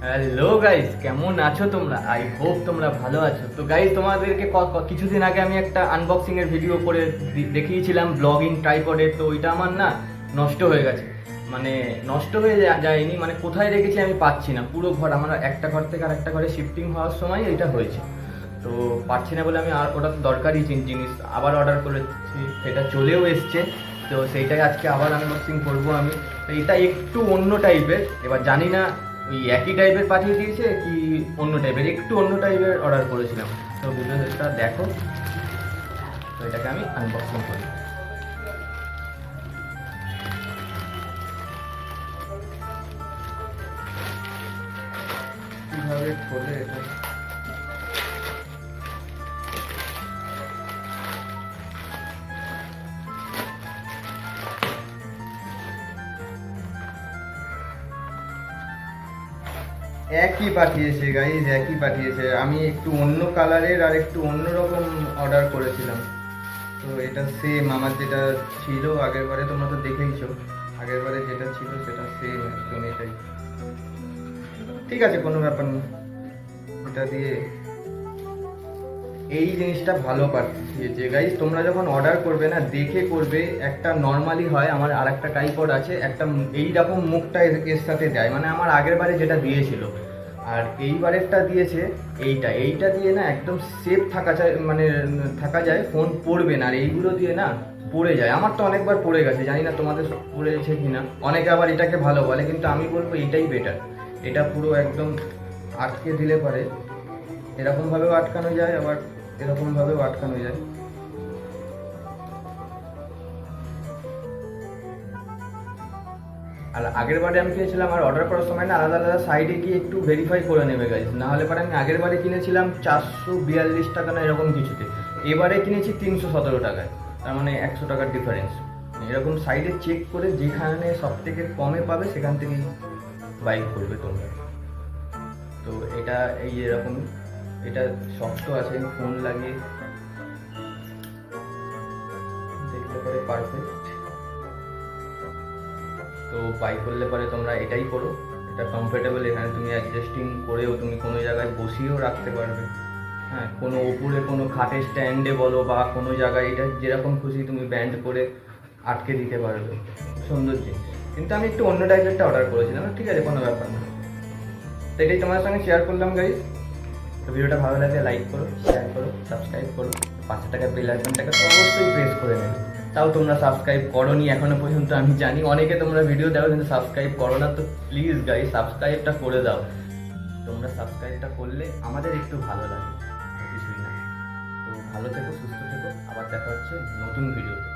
Hello guys, কেমন আছো তোমরা? আই হোপ তোমরা ভালো আছো। তো গাইস, তোমাদেরকে কিছুদিন আগে আমি একটা আনবক্সিং এর ভিডিও করে দেখিয়েছিলাম ব্লগিং ট্রাইপডের। তো ওইটা আমার না নষ্ট হয়ে গেছে। মানে নষ্ট হয়ে যায়নি, মানে কোথায় রেখেছি আমি পাচ্ছি না। পুরো ঘর, আমার একটা ঘর থেকে আর একটা ঘরে শিফটিং হওয়ার সময় এটা হয়েছে। তো পাচ্ছি না বলে আমি আর ওটা দরকারি জিনিস আবার অর্ডার করেছি, সেটা চলেও এসছে। তো সেইটাই আজকে আবার আনবক্সিং করবো আমি। তো এটা একটু অন্য টাইপের, এবার জানি না ওই একই টাইপের পাঠিয়ে দিয়েছে কি অন্য টাইপের, একটু অন্য টাইপের অর্ডার করেছিলাম। তো ভিডিওটা দেখো। তো এটাকে আমি আনবক্সিং করি। কিভাবে খোলে এটা? একই পাঠিয়েছে গাইজ, একই পাঠিয়েছে। আমি একটু অন্য কালারের আর একটু অন্যরকম অর্ডার করেছিলাম। তো এটা সেম আমার যেটা ছিল আগের বারে, তোমরা তো দেখেইছো। আগের বারে যেটা ছিল সেটা সেম একদম এটাই। ঠিক আছে, কোনো ব্যাপার না। এটা দিয়ে এই জিনিসটা ভালো পাঠিয়েছে গাইজ। তোমরা যখন অর্ডার করবে না, দেখে করবে। একটা নর্মালি হয়, আমার আর একটা টাইপড আছে, একটা এইরকম মুখটা এর সাথে দেয়, মানে আমার আগের বারে যেটা দিয়েছিল আর এইবারেরটা দিয়েছে এইটা দিয়ে না একদম সেফ থাকা যায়, মানে থাকা যায়, ফোন পড়বে না। আর এইগুলো দিয়ে না পড়ে যায়। আমার তো অনেকবার পড়ে গেছে, জানি না তোমাদের পড়েছে কিনা। অনেকে আবার এটাকে ভালো বলে, কিন্তু আমি বলবো এটাই বেটার। এটা পুরো একদম আটকে দিলে পারে, এরকমভাবেও আটকানো যায়, আবার এরকমভাবেও আটকানো যায়। আর আগের বারে আমি কিনেছিলাম, আর অর্ডার করার সময় না আলাদা আলাদা সাইডে গিয়ে একটু ভেরিফাই করে নেবে গাইজ, না হলে পরে আমি আগের বারে কিনেছিলাম 442 টাকা না এরকম কিছুতে, এবারে কিনেছি 317 টাকায়। তার মানে 100 টাকার ডিফারেন্স। এরকম সাইডে চেক করে যেখানে সব থেকে কমে পাবে সেখান থেকেই বাই করবে তোমরা। তো এটা এই এরকম, এটা শক্ত আছে, ফোন লাগিয়ে দেখলে পরে পারফেক্ট। তো বাই করলে পরে তোমরা এটাই করো। এটা কমফোর্টেবল, এখানে তুমি অ্যাডজাস্টিং করেও তুমি কোনো জায়গায় বসিয়েও রাখতে পারবে। হ্যাঁ, কোনো ওপরে কোনো খাটের স্ট্যান্ডে বলো বা কোনো জায়গায়, এটা যেরকম খুশি তুমি ব্যান্ড করে আটকে দিতে পারবে। সুন্দর জিনিস। কিন্তু আমি একটু অন্য টাইপেরটা অর্ডার করেছিলাম, ঠিক আছে, কোনো ব্যাপার না। তো এটাই তোমাদের সঙ্গে শেয়ার করলাম গাইজ। তো ভিডিওটা ভালো লাগলে লাইক করো, শেয়ার করো, সাবস্ক্রাইব করো। 5 টাকা বেল আইকনটাকে তো অবশ্যই প্রেস করে নেবে। তাও তোমরা সাবস্ক্রাইব করোনি এখনো পর্যন্ত, আমি জানি অনেকে তোমরা ভিডিও দাও কিন্তু সাবস্ক্রাইব করো না। তো প্লিজ গাইজ, সাবস্ক্রাইবটা করে দাও। তোমরা সাবস্ক্রাইবটা করলে আমাদের একটু ভালো লাগে, কিছুই না। তো ভালো থেকো, সুস্থ থেকো, আবার দেখা হচ্ছে নতুন ভিডিওতে।